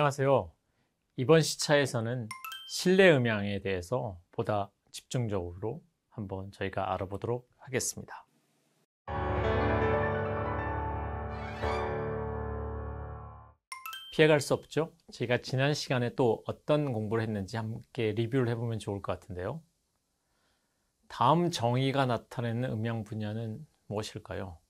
안녕하세요. 이번 시차에서는 실내 음향에 대해서 보다 집중적으로 한번 저희가 알아보도록 하겠습니다. 피해갈 수 없죠? 제가 지난 시간에 또 어떤 공부를 했는지 함께 리뷰를 해보면 좋을 것 같은데요. 다음 정의가 나타내는 음향 분야는 무엇일까요?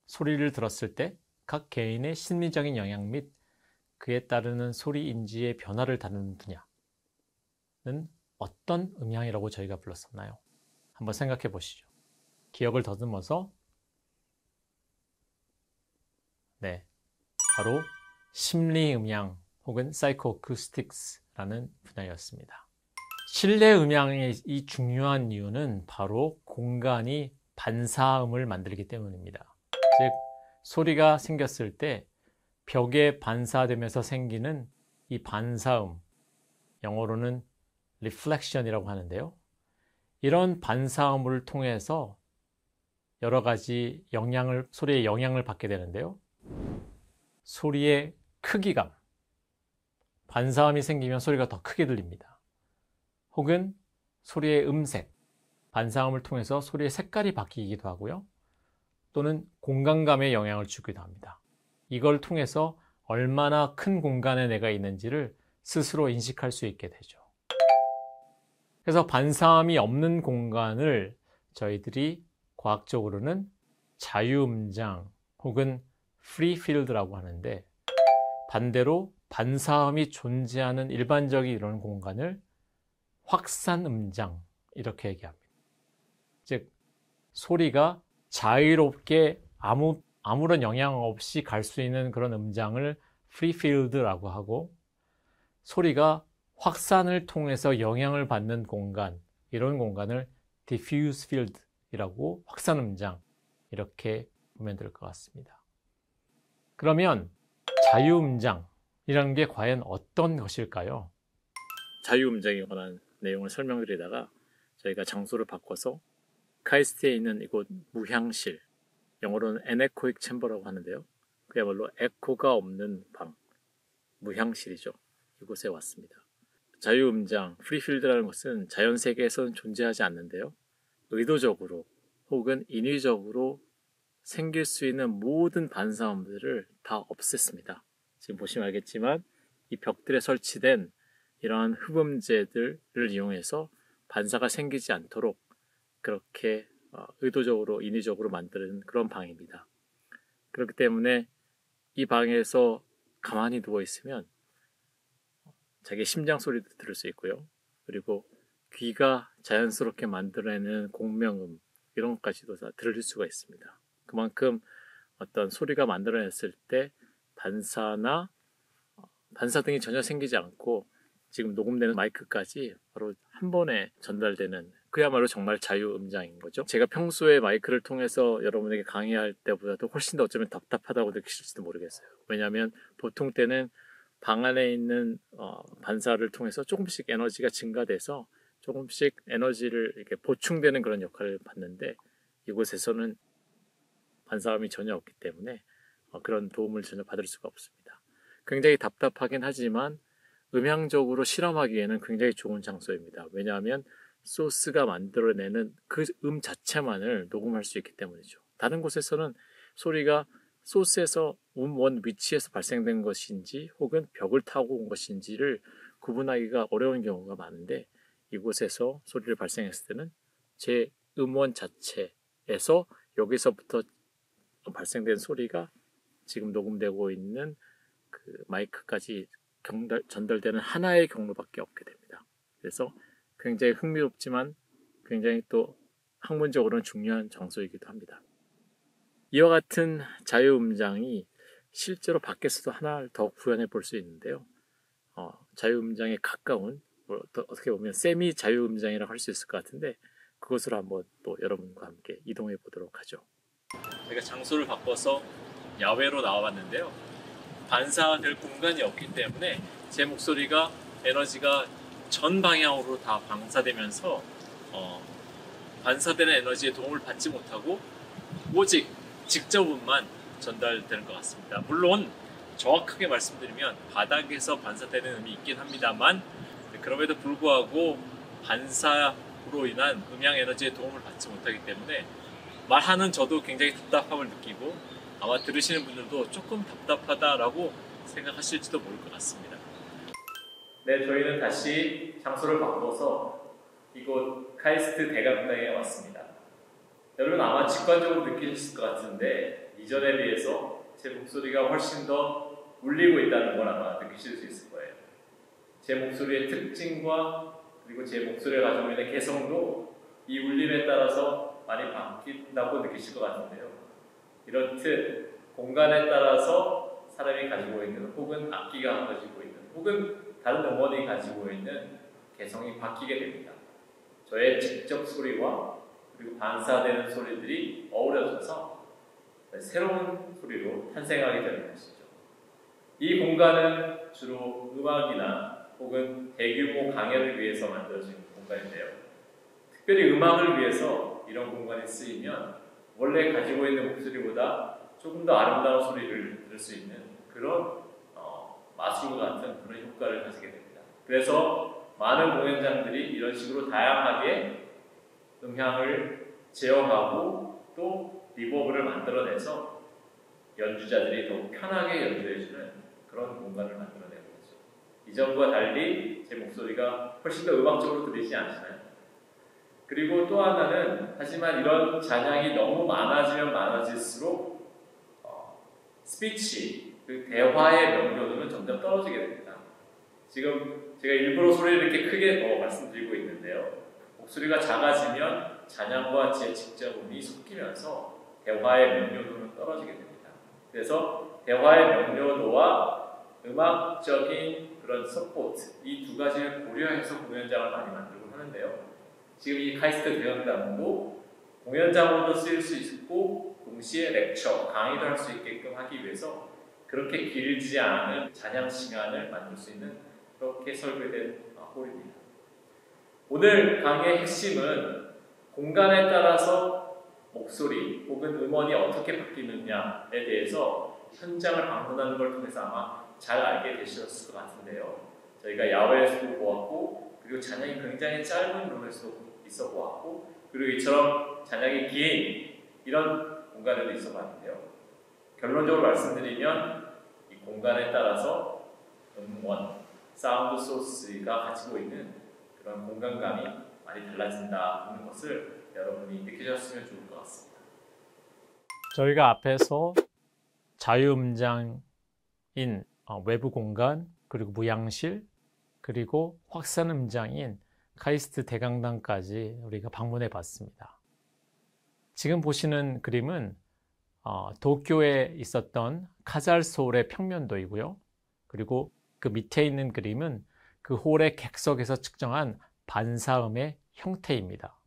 소리를 들었을 때 각 개인의 심리적인 영향 및 그에 따르는 소리 인지의 변화를 다루는 분야는 어떤 음향이라고 저희가 불렀었나요? 한번 생각해 보시죠. 기억을 더듬어서 바로 심리 음향 혹은 사이코어쿠스틱스라는 분야였습니다. 실내 음향의 이 중요한 이유는 바로 공간이 반사음을 만들기 때문입니다. 즉 소리가 생겼을 때 벽에 반사되면서 생기는 이 반사음, 영어로는 reflection이라고 하는데요. 이런 반사음을 통해서 여러 가지 소리에 영향을 받게 되는데요. 소리의 크기감, 반사음이 생기면 소리가 더 크게 들립니다. 혹은 소리의 음색, 반사음을 통해서 소리의 색깔이 바뀌기도 하고요. 또는 공간감에 영향을 주기도 합니다. 이걸 통해서 얼마나 큰 공간에 내가 있는지를 스스로 인식할 수 있게 되죠. 그래서 반사음이 없는 공간을 저희들이 과학적으로는 자유음장 혹은 free field라고 하는데, 반대로 반사음이 존재하는 일반적인 이런 공간을 확산음장 이렇게 얘기합니다. 즉 소리가 자유롭게 아무런 영향 없이 갈 수 있는 그런 음장을 free field라고 하고, 소리가 확산을 통해서 영향을 받는 공간, 이런 공간을 diffuse field이라고, 확산음장 이렇게 보면 될 것 같습니다. 그러면 자유음장이라는 게 과연 어떤 것일까요? 자유음장에 관한 내용을 설명드리다가 저희가 장소를 바꿔서 카이스트에 있는 이곳 무향실, 영어로는 anechoic chamber라고 하는데요. 그야말로 에코가 없는 방, 무향실이죠. 이곳에 왔습니다. 자유음장, 프리필드라는 것은 자연 세계에서는 존재하지 않는데요. 의도적으로 혹은 인위적으로 생길 수 있는 모든 반사음들을 다 없앴습니다. 지금 보시면 알겠지만 이 벽들에 설치된 이러한 흡음재들을 이용해서 반사가 생기지 않도록 그렇게 의도적으로 인위적으로 만드는 그런 방입니다. 그렇기 때문에 이 방에서 가만히 누워 있으면 자기 심장 소리도 들을 수 있고요. 그리고 귀가 자연스럽게 만들어내는 공명음, 이런 것까지도 다 들을 수가 있습니다. 그만큼 어떤 소리가 만들어냈을 때 반사 등이 전혀 생기지 않고 지금 녹음되는 마이크까지 바로 한 번에 전달되는, 그야말로 정말 자유음장인 거죠. 제가 평소에 마이크를 통해서 여러분에게 강의할 때보다도 훨씬 더 어쩌면 답답하다고 느끼실지도 모르겠어요. 왜냐하면 보통 때는 방 안에 있는 반사를 통해서 조금씩 에너지가 증가돼서 조금씩 에너지를 이렇게 보충되는 그런 역할을 받는데, 이곳에서는 반사음이 전혀 없기 때문에 그런 도움을 전혀 받을 수가 없습니다. 굉장히 답답하긴 하지만 음향적으로 실험하기에는 굉장히 좋은 장소입니다. 왜냐하면 소스가 만들어내는 그 자체만을 녹음할 수 있기 때문이죠. 다른 곳에서는 소리가 소스에서 원 위치에서 발생된 것인지 혹은 벽을 타고 온 것인지를 구분하기가 어려운 경우가 많은데, 이곳에서 소리를 발생했을 때는 제 음원 자체에서 여기서부터 발생된 소리가 지금 녹음되고 있는 그 마이크까지 전달되는 하나의 경로밖에 없게 됩니다. 그래서 굉장히 흥미롭지만 굉장히 또 학문적으로는 중요한 장소이기도 합니다. 이와 같은 자유음장이 실제로 밖에서도 하나 더 구현해 볼 수 있는데요. 자유음장에 가까운, 어떻게 보면 세미 자유음장이라고 할 수 있을 것 같은데, 그것으로 한번 또 여러분과 함께 이동해 보도록 하죠. 제가 장소를 바꿔서 야외로 나와봤는데요. 반사될 공간이 없기 때문에 제 목소리가 에너지가 전 방향으로 다 방사되면서 반사되는 에너지에 도움을 받지 못하고 오직 직접음만 전달되는 것 같습니다. 물론 정확하게 말씀드리면 바닥에서 반사되는 음이 있긴 합니다만, 그럼에도 불구하고 반사로 인한 음향 에너지의 도움을 받지 못하기 때문에 말하는 저도 굉장히 답답함을 느끼고, 아마 들으시는 분들도 조금 답답하다라고 생각하실지도 모를 것 같습니다. 네, 저희는 다시 장소를 바꿔서 이곳 카이스트 대강당에 왔습니다. 여러분 아마 직관적으로 느끼셨을 것 같은데, 이전에 비해서 제 목소리가 훨씬 더 울리고 있다는 걸 아마 느끼실 수 있을 거예요. 제 목소리의 특징과 그리고 제 목소리가 가지고 있는 개성도 이 울림에 따라서 많이 바뀐다고 느끼실 것 같은데요. 이렇듯 공간에 따라서 사람이 가지고 있는, 혹은 악기가 가지고 있는, 혹은 다른 음원이 가지고 있는 개성이 바뀌게 됩니다. 저의 직접 소리와 그리고 반사되는 소리들이 어우러져서 새로운 소리로 탄생하게 되는 것이죠. 이 공간은 주로 음악이나 혹은 대규모 강연을 위해서 만들어진 공간인데요. 특별히 음악을 위해서 이런 공간이 쓰이면 원래 가지고 있는 목소리보다 조금 더 아름다운 소리를 들을 수 있는 그런 마술과 같은 그런 효과를 가지게 됩니다. 그래서 많은 공연장들이 이런 식으로 다양하게 음향을 제어하고 또 리버브를 만들어내서 연주자들이 더욱 편하게 연주해주는 그런 공간을 만들어내는 거죠. 이전과 달리 제 목소리가 훨씬 더 음악적으로 들리지 않으시나요? 그리고 또 하나는, 하지만 이런 잔향이 너무 많아지면 많아질수록 스피치, 그 대화의 명료도는 점점 떨어지게 됩니다. 지금 제가 일부러 소리를 이렇게 크게 말씀드리고 있는데요. 목소리가 작아지면 잔향과 제 직접음이 섞이면서 대화의 명료도는 떨어지게 됩니다. 그래서 대화의 명료도와 음악적인 그런 서포트, 이 두 가지를 고려해서 공연장을 많이 만들고 하는데요. 지금 이 카이스트 대강당도 공연장으로도 쓰일 수 있고 동시에 렉처, 강의도 할 수 있게끔 하기 위해서 그렇게 길지 않은 잔향 시간을 만들 수 있는 그렇게 설계된 홀입니다. 오늘 강의의 핵심은 공간에 따라서 목소리 혹은 음원이 어떻게 바뀌느냐에 대해서 현장을 방문하는 걸 통해서 아마 잘 알게 되셨을 것 같은데요. 저희가 야외에서도 보았고, 그리고 잔향이 굉장히 짧은 룸에서도 있어 보았고, 그리고 이처럼 잔향이 긴 이런 공간에도 있어 봤는데요. 결론적으로 말씀드리면 이 공간에 따라서 음원, 사운드 소스가 가지고 있는 그런 공간감이 많이 달라진다는 것을 여러분이 느끼셨으면 좋을 것 같습니다. 저희가 앞에서 자유음장인 외부 공간, 그리고 무향실, 그리고 확산음장인 카이스트 대강당까지 우리가 방문해 봤습니다. 지금 보시는 그림은 도쿄에 있었던 카잘소울의 평면도이고요. 그리고 그 밑에 있는 그림은 그 홀의 객석에서 측정한 반사음의 형태입니다.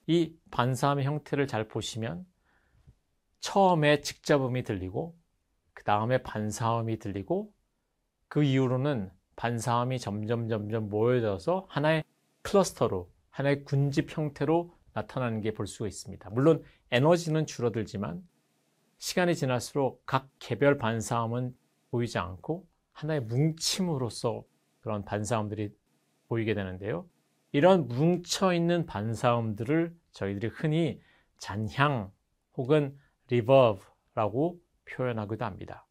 이 반사음의 형태를 잘 보시면 처음에 직접음이 들리고, 그 다음에 반사음이 들리고, 그 이후로는 반사음이 점점 모여져서 하나의 클러스터로, 하나의 군집 형태로 나타나는 게 볼 수가 있습니다. 물론 에너지는 줄어들지만 시간이 지날수록 각 개별 반사음은 보이지 않고 하나의 뭉침으로써 그런 반사음들이 보이게 되는데요. 이런 뭉쳐있는 반사음들을 저희들이 흔히 잔향 혹은 리버브라고 표현하기도 합니다.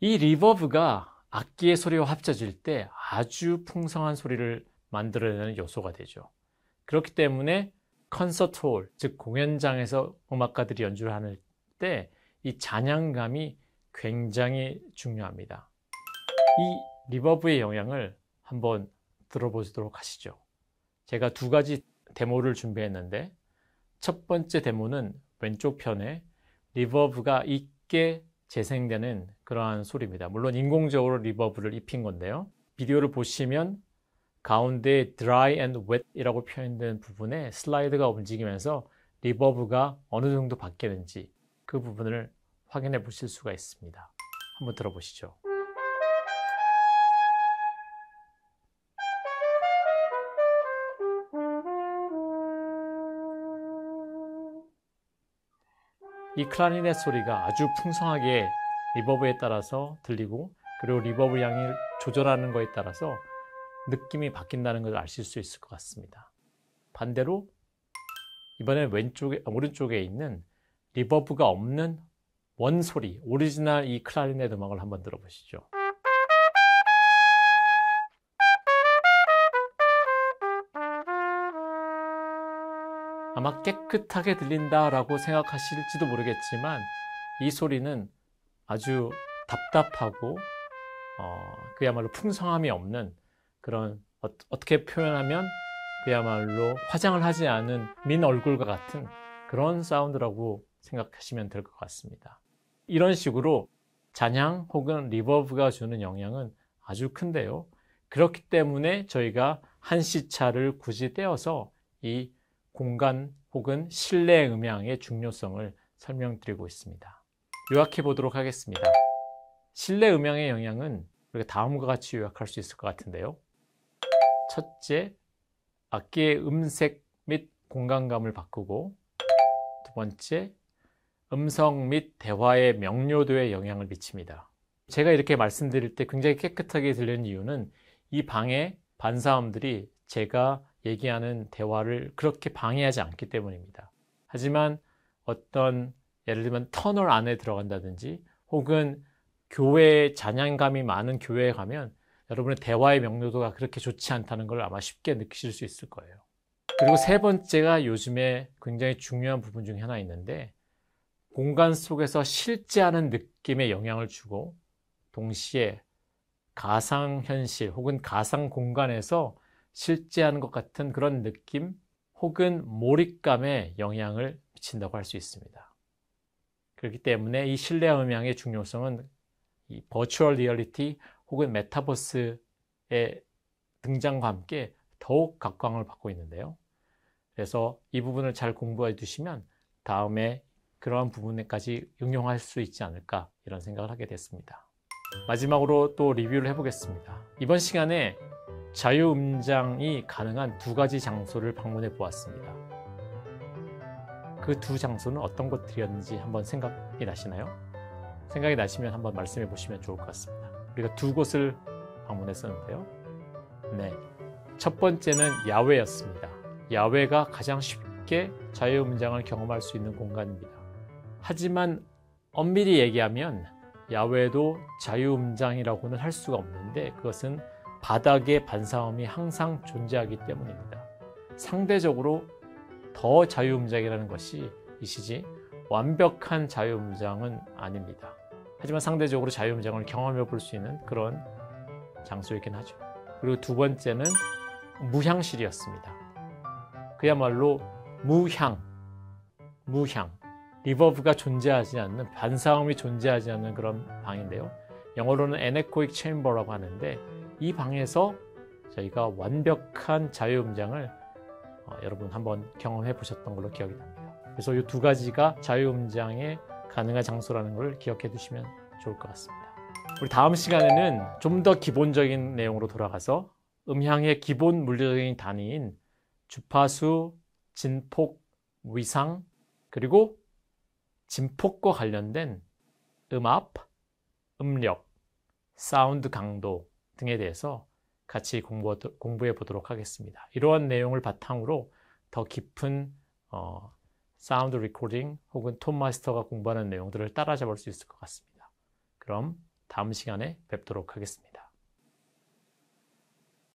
이 리버브가 악기의 소리와 합쳐질 때 아주 풍성한 소리를 만들어내는 요소가 되죠. 그렇기 때문에 콘서트홀, 즉 공연장에서 음악가들이 연주를 하는 때 이 잔향감이 굉장히 중요합니다. 이 리버브의 영향을 한번 들어보도록 하시죠. 제가 두 가지 데모를 준비했는데, 첫 번째 데모는 왼쪽 편에 리버브가 있게 재생되는 그러한 소리입니다. 물론 인공적으로 리버브를 입힌 건데요. 비디오를 보시면 가운데 dry and wet 이라고 표현된 부분에 슬라이드가 움직이면서 리버브가 어느 정도 바뀌는지 그 부분을 확인해 보실 수가 있습니다. 한번 들어보시죠. 이 클라리넷 소리가 아주 풍성하게 리버브에 따라서 들리고, 그리고 리버브 양을 조절하는 거에 따라서 느낌이 바뀐다는 걸 아실 수 있을 것 같습니다. 반대로 이번에 오른쪽에 있는 리버브가 없는 원소리, 오리지널 이 클라리넷 음악을 한번 들어보시죠. 아마 깨끗하게 들린다라고 생각하실지도 모르겠지만 이 소리는 아주 답답하고 그야말로 풍성함이 없는 그런, 어떻게 표현하면 그야말로 화장을 하지 않은 민 얼굴과 같은 그런 사운드라고 생각하시면 될 것 같습니다. 이런 식으로 잔향 혹은 리버브가 주는 영향은 아주 큰데요. 그렇기 때문에 저희가 한시차를 굳이 떼어서 이 공간 혹은 실내 음향의 중요성을 설명드리고 있습니다. 요약해 보도록 하겠습니다. 실내 음향의 영향은 우리가 다음과 같이 요약할 수 있을 것 같은데요. 첫째, 악기의 음색 및 공간감을 바꾸고, 두 번째, 음성 및 대화의 명료도에 영향을 미칩니다. 제가 이렇게 말씀드릴 때 굉장히 깨끗하게 들리는 이유는 이 방의 반사음들이 제가 얘기하는 대화를 그렇게 방해하지 않기 때문입니다. 하지만 어떤, 예를 들면 터널 안에 들어간다든지 혹은 교회에 잔향감이 많은 교회에 가면 여러분의 대화의 명료도가 그렇게 좋지 않다는 걸 아마 쉽게 느끼실 수 있을 거예요. 그리고 세 번째가 요즘에 굉장히 중요한 부분 중에 하나 있는데, 공간 속에서 실제하는 느낌에 영향을 주고 동시에 가상현실 혹은 가상 공간에서 실제하는 것 같은 그런 느낌 혹은 몰입감에 영향을 미친다고 할 수 있습니다. 그렇기 때문에 이 실내 음향의 중요성은 이 버추얼 리얼리티 혹은 메타버스의 등장과 함께 더욱 각광을 받고 있는데요. 그래서 이 부분을 잘 공부해 두시면 다음에 그러한 부분에까지 응용할 수 있지 않을까, 이런 생각을 하게 됐습니다. 마지막으로 또 리뷰를 해보겠습니다. 이번 시간에 자유음장이 가능한 두 가지 장소를 방문해 보았습니다. 그 두 장소는 어떤 것들이었는지 한번 생각이 나시나요? 생각이 나시면 한번 말씀해 보시면 좋을 것 같습니다. 우리가 두 곳을 방문했었는데요. 네, 첫 번째는 야외였습니다. 야외가 가장 쉽게 자유음장을 경험할 수 있는 공간입니다. 하지만 엄밀히 얘기하면 야외도 자유음장이라고는 할 수가 없는데, 그것은 바닥의 반사음이 항상 존재하기 때문입니다. 상대적으로 더 자유음장이라는 것이 이시지 완벽한 자유음장은 아닙니다. 하지만 상대적으로 자유음장을 경험해 볼 수 있는 그런 장소이긴 하죠. 그리고 두 번째는 무향실이었습니다. 그야말로 무향, 리버브가 존재하지 않는, 반사음이 존재하지 않는 그런 방인데요. 영어로는 anechoic chamber라고 하는데, 이 방에서 저희가 완벽한 자유음장을 여러분 한번 경험해 보셨던 걸로 기억이 납니다. 그래서 이 두 가지가 자유음장에 가능한 장소라는 걸 기억해 두시면 좋을 것 같습니다. 우리 다음 시간에는 좀 더 기본적인 내용으로 돌아가서 음향의 기본 물리적인 단위인 주파수, 진폭, 위상, 그리고 진폭과 관련된 음압, 음력, 사운드 강도 등에 대해서 같이 공부해 보도록 하겠습니다. 이러한 내용을 바탕으로 더 깊은 사운드 리코딩 혹은 톤 마스터가 공부하는 내용들을 따라잡을 수 있을 것 같습니다. 그럼 다음 시간에 뵙도록 하겠습니다.